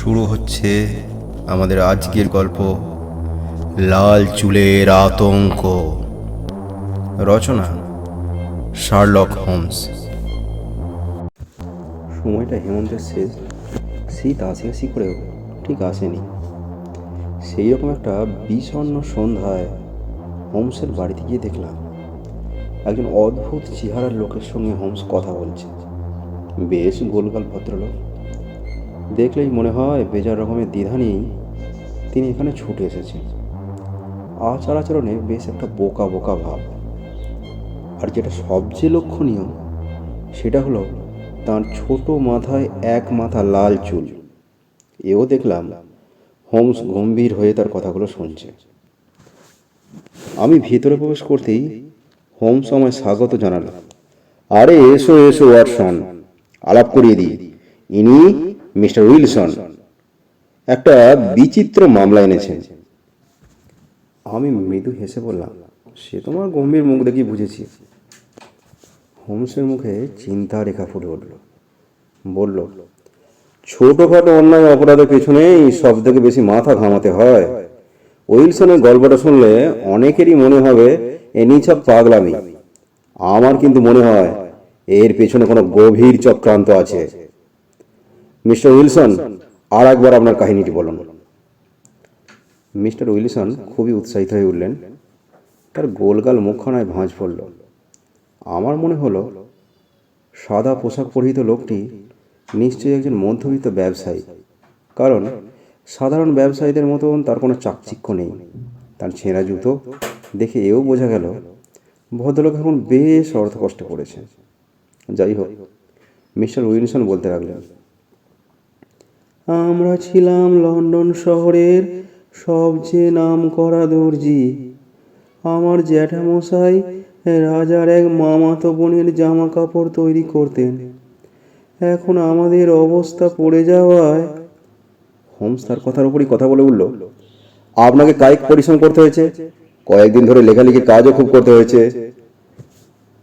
শুরু হচ্ছে আমাদের আজকের গল্প, লাল চুলের আতঙ্ক। রচনা শার্লক হোমস। সময়টা হেমন্তের শেষ। শীত আসে আসি করেও ঠিক আসেনি। সেই রকম একটা বিষণ্ণ সন্ধ্যায় হোমসের বাড়িতে গিয়ে দেখলাম একজন অদ্ভুত চেহারার লোকের সঙ্গে হোমস কথা বলছে। বেশ গোলগাল ভদ্রলোক। দেখলেই মনে হয় বেজার রকমের দ্বিধা নেই তিনি এখানে ছুটে এসেছেন। আচার আচরণে বেশ একটা বোকা বোকা ভাব। আর যেটা সবচেয়ে লক্ষণীয় সেটা হলো তার ছোট মাথায় এক মাথা লাল চুল। এও দেখলাম হোমস গম্ভীর হয়ে তার কথাগুলো শুনছে। আমি ভেতরে প্রবেশ করতেই হোমস আমায় স্বাগত জানালো। আরে এসো এসো ওয়াটসন, আলাপ করিয়ে দিই। ইনি মিস্টার উইলসন, একটা বিচিত্র মামলা এনেছেন। আমি মৃদু হেসে বললাম, সে তোমার গম্ভীর মুখ দেখি বুঝেছি। হোমসের মুখে চিন্তা রেখা ফুটে উঠল। বলল, ছোটখাটো অন্যায় অপরাধের পেছনেই সব থেকে বেশি মাথা ঘামাতে হয়। উইলসনের গল্পটা শুনলে অনেকেরই মনে হবে এ নিছক পাগলামি। আমার কিন্তু মনে হয় এর পেছনে কোনো গভীর চক্রান্ত আছে। মিস্টার উইলসন, আর একবার আপনার কাহিনীটি বলুন। মিস্টার উইলসন খুবই উৎসাহিত হয়ে উঠলেন। তার গোলগাল মুখখানায় ভাঁজ পড়ল। আমার মনে হলো সাদা পোশাক পরিহিত লোকটি নিশ্চয়ই একজন মধ্যবিত্ত ব্যবসায়ী, কারণ সাধারণ ব্যবসায়ীদের মতন তার কোনো চাকচিক্য নেই। তার ছেঁড়া জুতো দেখে এও বোঝা গেল ভদ্রলোক এখন বেশ অর্থকষ্টে পড়েছে। যাই হোক, মিস্টার উইলসন বলতে লাগলেন, আমরা ছিলাম লন্ডন শহরের সবচেয়ে নামকরা দর্জি। আমার জ্যাঠামশাই রাজার এক মামাতো বোনের জামা কাপড় তৈরি করতেন। এখন আমাদের অবস্থা পড়ে যাওয়ায়। হোমস তার কথার উপরই কথা বলে উঠল, আপনাকে কায়িক পরিশ্রম করতে হয়েছে, কয়েকদিন ধরে লেখালেখি কাজও খুব করতে হয়েছে,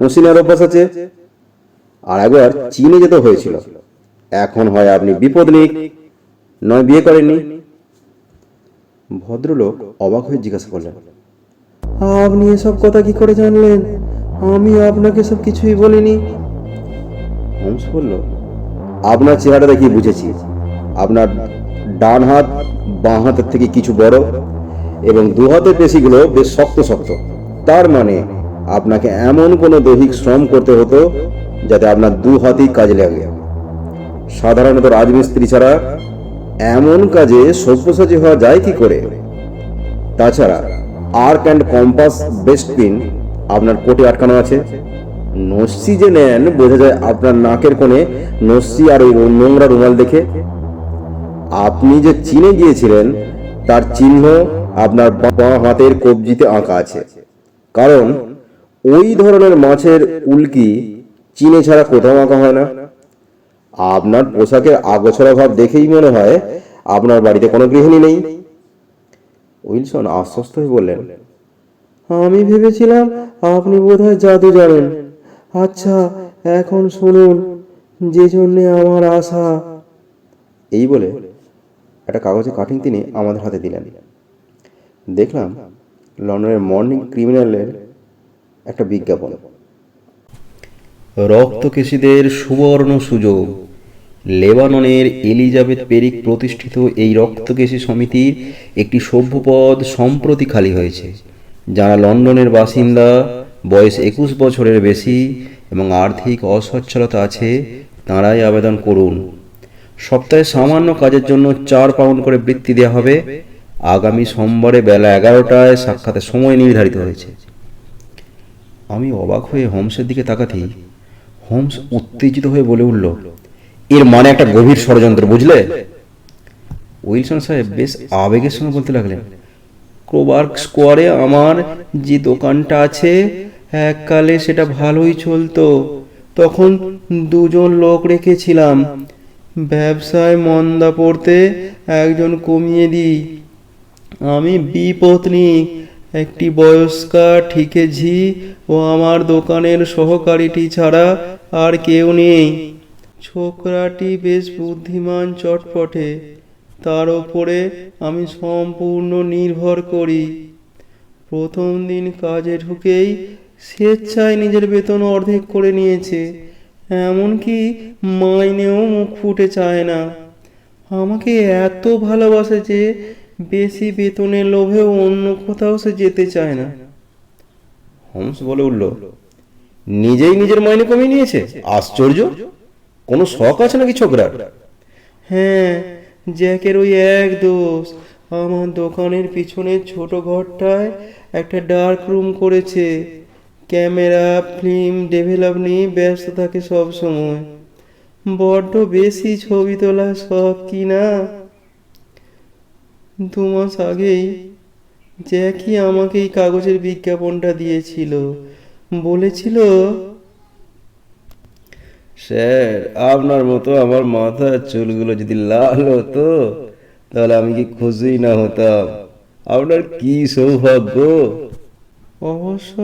মসিনার অভ্যাস আছে, আর একবার চীনে যেতে হয়েছিল। এখন হয় আপনি বিপদনিক, নয় বিয়ে করেননি। ভদ্রলোক অবাক হয়ে জিজ্ঞাসা করলেন, আপনি এসব কথা কি করে জানলেন? আমি আপনাকে সব কিছুই বলিনি। হোমস বলল, আপনার চেহারা দেখি বুঝেছি। আপনার ডান হাত বাঁ হাতের থেকে কিছু বড় এবং দু হাতের পেশিগুলো বেশ শক্ত শক্ত। তার মানে আপনাকে এমন কোনো দৈহিক শ্রম করতে হতো যাতে আপনার দু হাতই কাজে লাগে। সাধারণত রাজমিস্ত্রি ছাড়া এমন কাজে সব্যসাচী হওয়া যায় কি করে? তাছাড়া arc and compass best pin আপনার কোটে আটকানো আছে। নস্যি যে নেন বোঝা যায় আপনার নাকের কোণে নস্যি আর ওই নোংরা রুমাল দেখে। আপনি যে চীনে গিয়েছিলেন তার চিহ্ন আপনার বাঁ হাতের কবজিতে আঁকা আছে, কারণ ওই ধরনের মাছের উল্কি চীনে ছাড়া কোথাও আঁকা হয় না। আপনার পোশাকের আগোছালো ভাব দেখেই মনে হয় আপনার বাড়িতে কোনো গৃহিণী নেই। উইলসন আশ্বস্ত হয়ে বললেন, আমি ভেবেছিলাম আপনি বোধহয় জাদু জানেন। আচ্ছা, এখন শুনুন যে জন্যে আমার আশা। এই বলে একটা কাগজে কাটিং তিনি আমাদের হাতে দিলেন। দেখলাম লন্ডনের মর্নিং ক্রিমিনালের একটা বিজ্ঞাপন। রক্তকেশীদের সুবর্ণ সুযোগ। লেবাননের এলিজাবেথ পেরিক প্রতিষ্ঠিত এই রক্তকেশী সমিতির একটি সভ্যপদ সম্প্রতি খালি হয়েছে। যারা লন্ডনের বাসিন্দা, বয়স 21 বছরের বেশি এবং আর্থিক অসচ্ছলতা আছে, তাঁরাই আবেদন করুন। সপ্তাহে সামান্য কাজের জন্য 4 পাউন্ড করে বৃত্তি দেওয়া হবে। আগামী সোমবারে বেলা 11টায় সাক্ষাতের সময় নির্ধারিত হয়েছে। আমি অবাক হয়ে হোমসের দিকে তাকাতেই হোমস উত্তেজিত হয়ে বলে উঠল, এর মানে একটা গভীর ষড়যন্ত্র, বুঝলে? উইলসন সাহেব বেশ আবেগের সঙ্গে বলতে লাগলেন, ক্রোবার্ক স্কোয়ারে আমার যে দোকানটা আছে, এককালে সেটা ভালোই চলতো। তখন 2 জন লোক রেখেছিলাম। ব্যবসায় মন্দা পড়তে একজন কমিয়ে দিই। আমি বিপত্নীক, একটি বয়স্কা ঠিকে ঝি ও আমার দোকানের সহকারীটি ছাড়া আর কেউ নেই। ছোকরাটি বেশ বুদ্ধিমান, চটপটে। তার ওপরে আমি সম্পূর্ণ নির্ভর করি। প্রথম দিন কাজে ঢুকেই স্বেচ্ছায় নিজের বেতন অর্ধেক করে নিয়েছে, এমনকি মাইনেও মুখ ফুটে চায় না। আমাকে এত ভালোবাসে যে বেশি বেতনের লোভেও অন্য কোথাও সে যেতে চায় না। হোমস বলে উঠল, নিজেই নিজের মাইনে কমিয়ে নিয়েছে? আশ্চর্য! কোনো শখ আছে নাকি ছোকরার? হ্যাঁ, জ্যাকের ওই এক দোষ। আমার দোকানের পিছনের ছোট ঘরটায় একটা ডার্ক রুম করেছে। ক্যামেরা, ফিল্ম ডেভেলপ নিয়ে ব্যস্ত থাকে সব সময়। বড্ড বেশি ছবি তোলা শখ কি না। 2 মাস আগেই জ্যাকি আমাকে এই কাগজের বিজ্ঞাপনটা দিয়েছিল। বলেছিল, স্যার, আপনার মতো আমার মাথার চুলগুলো যদি লাল হতো তাহলে আমি কি খুশি না হতাম? আপনার কি সৌভাগ্য! অবশ্য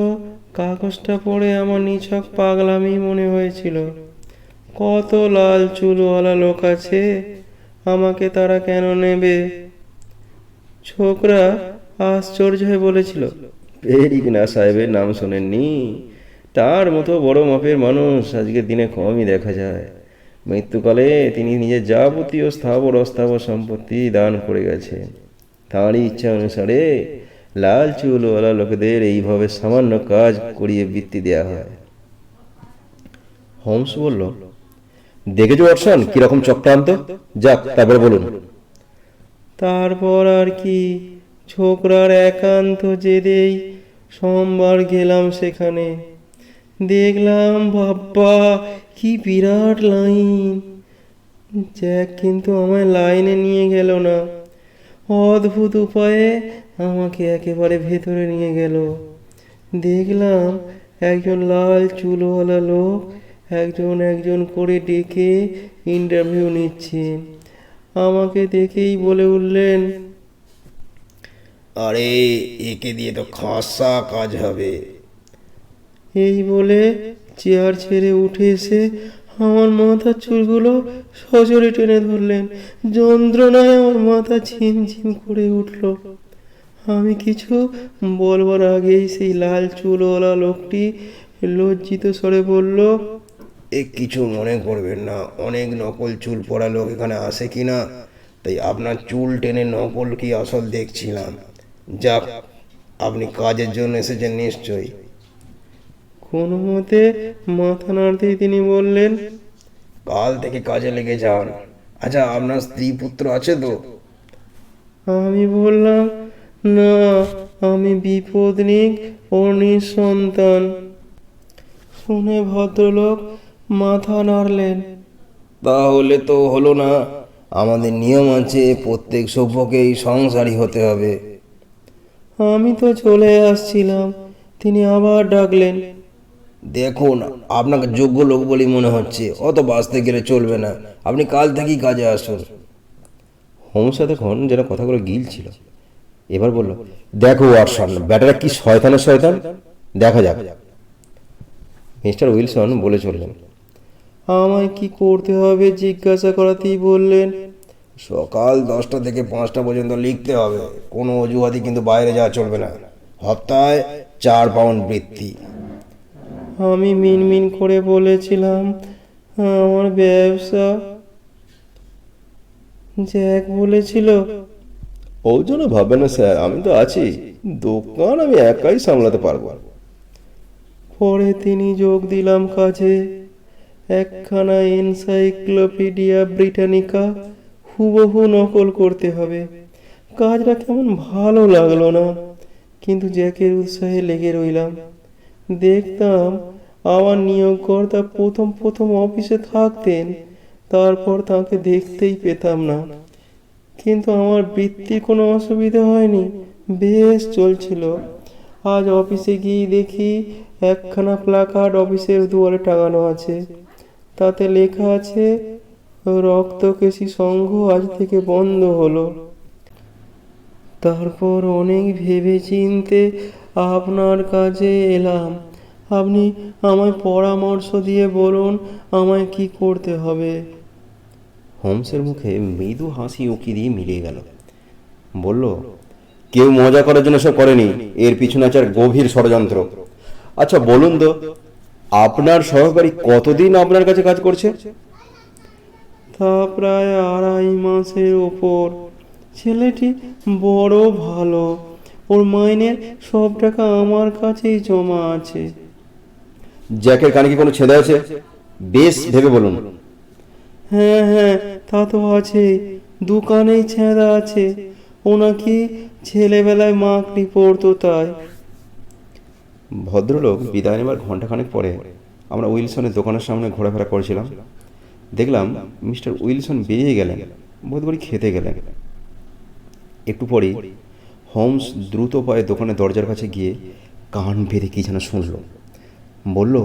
কাগজটা পড়ে আমার নিছক পাগলামি মনে হয়েছিল। কত লাল চুলওয়ালা লোক আছে, আমাকে তারা কেন নেবে? ছোকরা আশ্চর্য হয়ে বলেছিল, পেরিক না সাহেবের নাম শোনেননি? তার মতো বড় মাপের মানুষ আজকের দিনে কমই দেখা যায়। মৃত্যুকালে তিনি নিজের যাবতীয় স্থাবর অস্থাবর সম্পত্তি দান করে গেছেন। তাঁরই ইচ্ছা অনুসারে লাল চুলওয়ালা লোকেদের এইভাবে সামান্য কাজ করিয়ে বৃত্তি দেয়া হয়। হোমস বলল, দেখেছো ওয়াটসন কিরকম চক্রান্ত? যাক, তারপরে বলুন। তারপর আর কি, ছোকরার একান্ত জেদেই সোমবার গেলাম সেখানে। দেখলাম, বাব্বা কি বিরাট লাইন! জ্যাক কিন্তু আমায় লাইনে নিয়ে গেল না, অদ্ভুত উপায়ে আমাকে একেবারে ভেতরে নিয়ে গেল। দেখলাম একজন লাল চুলওয়ালা লোক একজন একজন করে ডেকে ইন্টারভিউ নিচ্ছেন। আমাকে দেখেই বলে উঠলেন, আরে, একে দিয়ে তো খাসা কাজ হবে। এই বলে চেয়ার ছেড়ে উঠে এসে আমার মাথার চুলগুলো সজোরে টেনে ধরলেন। যন্ত্রণায় আমার মাথা ঝিমঝিম করে উঠল। আমি কিছু বলবার আগেই সেই লাল চুলওয়ালা লোকটি লজ্জিত স্বরে বলল, এ কিছু মনে করবেন না, অনেক নকল চুল পড়া লোক এখানে আসে কিনা, তাই আপনার চুল টেনে নকল কি আসল দেখছিলাম। যাক, আপনি কাজের জন্য এসেছেন নিশ্চয়ই। কোনো মতে মাথা নাড়তেই তিনি বললেন, কাল থেকে কাজে লেগে যান। আচ্ছা, আপনার স্ত্রী পুত্র আছে তো? আমি বললাম, না, আমি বিপদনিক ও নিঃসন্তান। শুনে ভদ্রলোক মাথা নাড়লেন। তাহলে তো হলো না। আমাদের নিয়ম আছে, প্রত্যেক সভ্যকেই সংসারী হতে হবে। আমি তো চলে আসছিলাম, তিনি আবার ডাকলেন, দেখুন, আপনাকে যোগ্য লোক বলেই মনে হচ্ছে, অত বাঁচতে গেলে চলবে না। আপনি কাল থেকেই কাজে আসুন। হোমস দেখুন যেন কথাগুলো গিলছিল। এবার বলল, দেখো ওয়াটসন, ব্যাটারা কি শয়তানের শয়তান, দেখা যাক। মিস্টার উইলসন বলে চললেন, আমায় কি করতে হবে জিজ্ঞাসা করাতেই বললেন, সকাল 10টা থেকে 5টা পর্যন্ত লিখতে হবে। কোনো অজুহাতে কিন্তু বাইরে যাওয়া চলবে না। সপ্তাহে 4 পাউন্ড বৃত্তি। আমি মিনমিন করে বলেছিলাম, আমার ব্যবসা। জ্যাক বলেছিল, ও জন্য ভাববেন না স্যার, আমি তো আছি। দোকান আমি একাই সামলাতে পারবো। পরে তিনি যোগ দিলাম কাজে। একখানা এনসাইক্লোপিডিয়া ব্রিটানিকা হুবহু নকল করতে হবে। কাজটা কেমন ভালো লাগলো না, কিন্তু জ্যাকের উৎসাহে লেগে রইলাম। দেখতাম আমার নিয়োগকর্তা প্রথম প্রথম অফিসে থাকতেন, তারপর তাকে দেখতেই পেতাম না। কিন্তু আমার বৃত্তির কোনো অসুবিধা হয়নি, বেশ চলছিল। আজ অফিসে গিয়ে দেখি একখানা প্ল্যাকার্ড অফিসের দুয়ারে টাঙানো আছে। তাতে লেখা আছে, রক্তকেশী সংঘ আজ থেকে বন্ধ হলো। তারপর অনেক ভেবে চিনতে আপনার কাছে এলাম। আপনি আমায় পরামর্শ দিয়ে বলুন আমায় কি করতে হবে। হোমসের মুখে মৃদু হাসি উঁকি দিয়ে মিলিয়ে গেল। বলল, কেউ মজা করার জন্য সব করেনি, এর পিছনে আছে এক গভীর ষড়যন্ত্র। আচ্ছা বলুন তো, আপনার সহকারী কতদিন আপনার কাছে কাজ করছে? তা প্রায় 2.5 মাসের ওপর। ছেলেটি বড় ভালো, ওর মাইনের সব টাকা আমার কাছেই জমা আছে। জ্যাকের কানে কি কোনো ছেলে আছে? বেশ ভেবে বলুন। হ্যাঁ হ্যাঁ, তা তো আছেই, দোকানেই ছেঁড়া আছে। ও নাকি ছেলেবেলায় মাকড়ি পড়তো তাই। ভদ্রলোক বিদায় নেবার ঘন্টাখানেক পরে আমরা উইলসনের দোকানের সামনে ঘোরাফেরা করেছিলাম। দেখলাম মিস্টার উইলসন বেরিয়ে গেলেন, বোধ করি খেতে গেলেন। একটু পরেই হোমস দ্রুত পায়ে দোকানের দরজার কাছে গিয়ে কান বেঁধে কি যেন শুনল। বলল,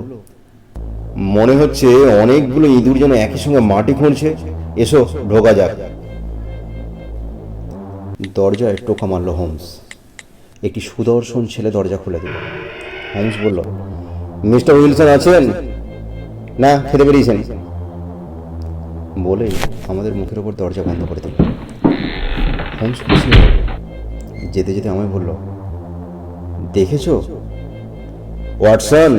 মনে হচ্ছে অনেকগুলো ইঁদুর যেন একই সঙ্গে মাটি খুঁড়ছে, এসো ঢোকা যাক। দরজায় টোকা মারল হোমস। একটি সুদর্শন ছেলে দরজা খুলে দিল। হোমস বলল, মিস্টার উইলসন আছেন? না, খেতে বেরিয়েছেন বলেই আমাদের মুখের ওপর দরজা বন্ধ করে দিল। হোমস খুশি হল। যেতে যেতে আমায় বলল, দেখেছো ওয়াটসন,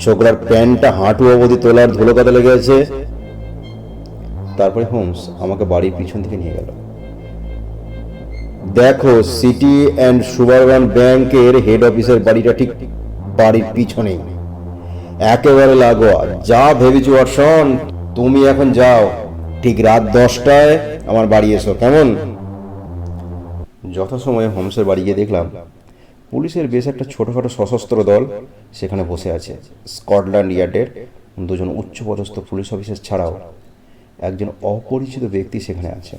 ছোকরার প্যান্টটা হাঁটু অবধি তোলার ধুলো কাদা লেগে আছে। তারপরে হোমস আমাকে বাড়ির পিছন থেকে নিয়ে গেল। দেখো, সিটি অ্যান্ড সুবারবান ব্যাংকের হেড অফিসের বাড়িটা ঠিক বাড়ির পিছনেই, একেবারে লাগোয়া। যা ভেবেছি ওয়াটসন, তুমি এখন যাও, ঠিক রাত 10টায় আমার বাড়ি এসো, কেমন? যথাসময়ে হোমসের বাড়ি গিয়ে দেখলাম পুলিশের বেশ একটা ছোটখাটো সশস্ত্র দল সেখানে বসে আছে। স্কটল্যান্ড ইয়ার্ডের 2 জন উচ্চপদস্থ পুলিশ অফিসার ছাড়াও একজন অপরিচিত ব্যক্তি সেখানে আছে।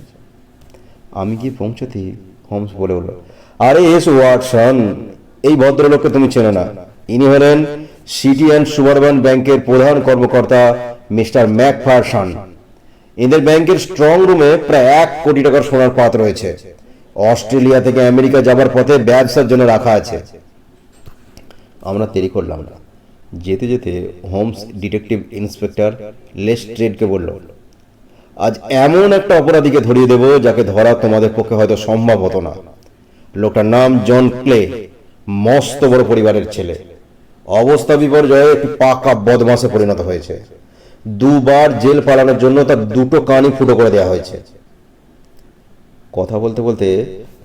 আমি গিয়ে পৌঁছতেই হোমস বলে উঠল, আরে এস ওয়াটসন, এই ভদ্রলোককে তুমি চেনো না? ইনি হলেন সিটি অ্যান্ড সুবারবান ব্যাংকের প্রধান কর্মকর্তা মিস্টার ম্যাকফারসন। এদের ব্যাংকের স্ট্রং রুমে প্রায় 1 কোটি টাকার সোনার পাত রয়েছে। অস্ট্রেলিয়া থেকে আমেরিকা যাবার পথে ব্যবসার জন্য রাখা আছে। আমরা দেরি করলাম না। যেতে যেতে হোমস ডিটেকটিভ ইন্সপেক্টর লেস্ট্রেডকে বলল, আজ এমন একটা অপরাধীকে ধরিয়ে দেব যাকে ধরা তোমাদের পক্ষে হয়তো সম্ভব হতো না। লোকটার নাম জন ক্লে, মস্ত বড় পরিবারের ছেলে। অবস্থা বিপর্যয়ে একটি পাকা বদমাশে পরিণত হয়েছে। 2 বার জেল পালানোর জন্য তার 2টো কানই ফুটো করে দেওয়া হয়েছে। কথা বলতে বলতে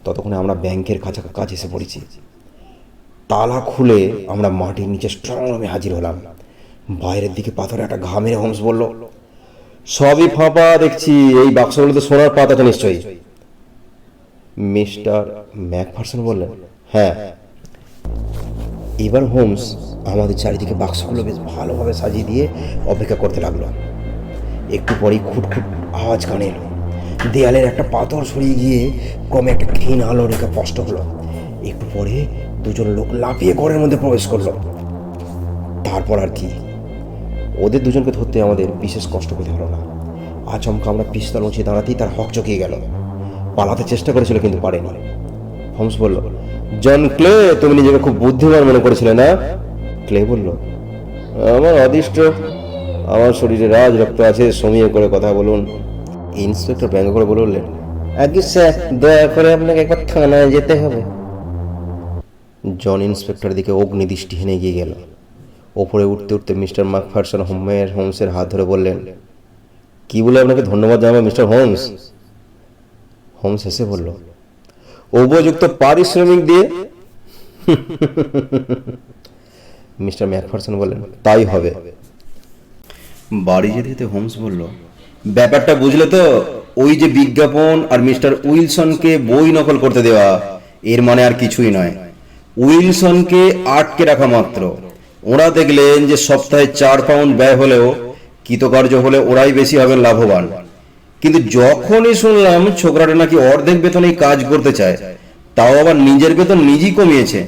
ততক্ষণে আমরা ব্যাংকের কাছে এসে পড়েছি। তালা খুলে আমরা মাটির নিচে স্ট্রং রুমে হাজির হলাম। বাইরের দিকে পাথরে একটা ঘা মেরে হোমস বলল, সবই ফাঁপা দেখছি, এই বাক্সগুলোতে সোনার পাত আছে নিশ্চয়ই। মিস্টার ম্যাকফারসন বললেন, হ্যাঁ। এবার হোমস আমাদের চারিদিকে বাক্সগুলো বেশ ভালোভাবে সাজিয়ে দিয়ে অপেক্ষা করতে লাগলো। একটু পরেই খুটখুট আওয়াজ কানে এলো। দেয়ালের একটা পাথর সরিয়ে গিয়ে ক্রমে একটা ক্ষীণ আলো রেখা স্পষ্ট হলো। একটু পরে 2 জন লোক লাফিয়ে ঘরের মধ্যে প্রবেশ করলো। তারপর আর কি, ওদের 2 জনকে ধরতে আমাদের বিশেষ কষ্ট পেতে হলো না। আচমকা আমরা পিস্তল উঁচিয়ে দাঁড়াতেই তার হক চকিয়ে গেল। পালাতে চেষ্টা করেছিল কিন্তু পারেনি। হোমস বলল, জন ক্লে, তুমি নিজেকে খুব বুদ্ধিমান মনে করেছিলে না? ক্লে বলল, আমার অদৃষ্ট, আমার শরীরে রাজ রক্ত আছে, সমীহ করে কথা বলুন। ইন্সপেক্টর ব্যঙ্গ করে বলে উঠলেন, আগে স্যার, দয়া করে আপনাকে একবার থানায় যেতে হবে। জন ইন্সপেক্টরের দিকে অগ্নিদৃষ্টি হেনে এগিয়ে গেল। ওপরে উঠতে উঠতে মিস্টার ম্যাকফারসন হোমসের হাত ধরে বললেন, কি বলে আপনাকে ধন্যবাদ জানাবো মিস্টার হোমস? হোমস হেসে বলল, উপযুক্ত পারিশ্রমিক দিয়ে। মিস্টার ম্যাকফারসন বললেন, তাই হবে। বাড়ি যেতে যেতে হোমস বলল, ব্যাপারটা বুঝলে তো? ওই যে বিজ্ঞাপন আর মিস্টার উইলসনকে বই নকল করতে দেওয়া, এর মানে আর কিছুই নয়। উইলসনকে আটকে রাখা মাত্র। ওরা দেখলেন যে সপ্তাহে 4 পাউন্ড ব্যয় হলেও কৃতকার্য হলে ওরাই বেশি হবেন লাভবান। কিন্তু যখনই শুনলাম ছোকরাটা নাকি অর্ধেক বেতনেই কাজ করতে চায়, তাও আবার নিজের বেতন নিজেই কমিয়েছে,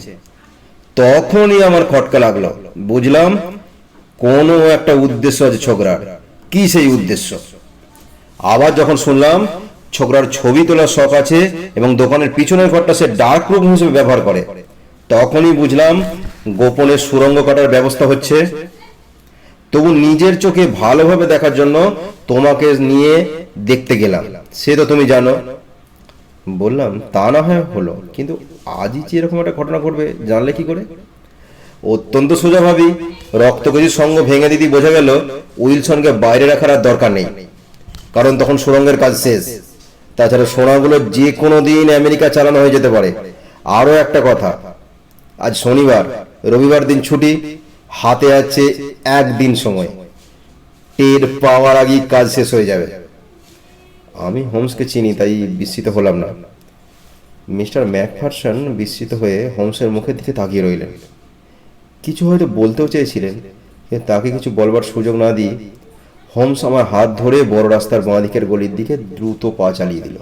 তখনই আমার খটকা লাগলো। বুঝলাম কোনো একটা উদ্দেশ্য আছে ছোকরার। কি সেই উদ্দেশ্য? আবার যখন শুনলাম ছোকরার ছবি তোলার শখ আছে এবং দোকানের পিছনের ঘরটা সে ডার্ক রুম হিসেবে ব্যবহার করে, তখনই বুঝলাম গোপনে সুড়ঙ্গ কাটার ব্যবস্থা হচ্ছে। তবু নিজের চোখে ভালোভাবে দেখার জন্য তোমাকে নিয়ে দেখতে গেলাম, সে তো তুমি জানো। বললাম, তা না হয় হলো, কিন্তু আজই যে এরকম একটা ঘটনা ঘটবে জানলে কি করে? অত্যন্ত সোজা ভাবি, রক্তকেজির সঙ্গ ভেঙে দিতে বোঝা গেল উইলসনকে বাইরে রাখার আর দরকার নেই, কারণ তখন সুড়ঙ্গের কাজ শেষ। তাছাড়া সোনাগুলো যে কোনো দিন আমেরিকা চালানো হয়ে যেতে পারে। আরও একটা কথা, আজ শনিবার, রবিবার দিন ছুটি, হাতে আছে একদিন সময়, টের পাওয়ার আগেই কাজ শেষ হয়ে যাবে। আমি হোমসকে চিনি, তাই বিস্মিত হলাম না। মিস্টার ম্যাকফারসন বিস্মিত হয়ে হোমসের মুখের দিকে তাকিয়ে রইলেন। কিছু হয়তো বলতেও চেয়েছিলেন, কিন্তু তাকে কিছু বলবার সুযোগ না দিয়ে হোমস আমার হাত ধরে বড় রাস্তার বাঁ দিকের গলির দিকে দ্রুত পা চালিয়ে দিল।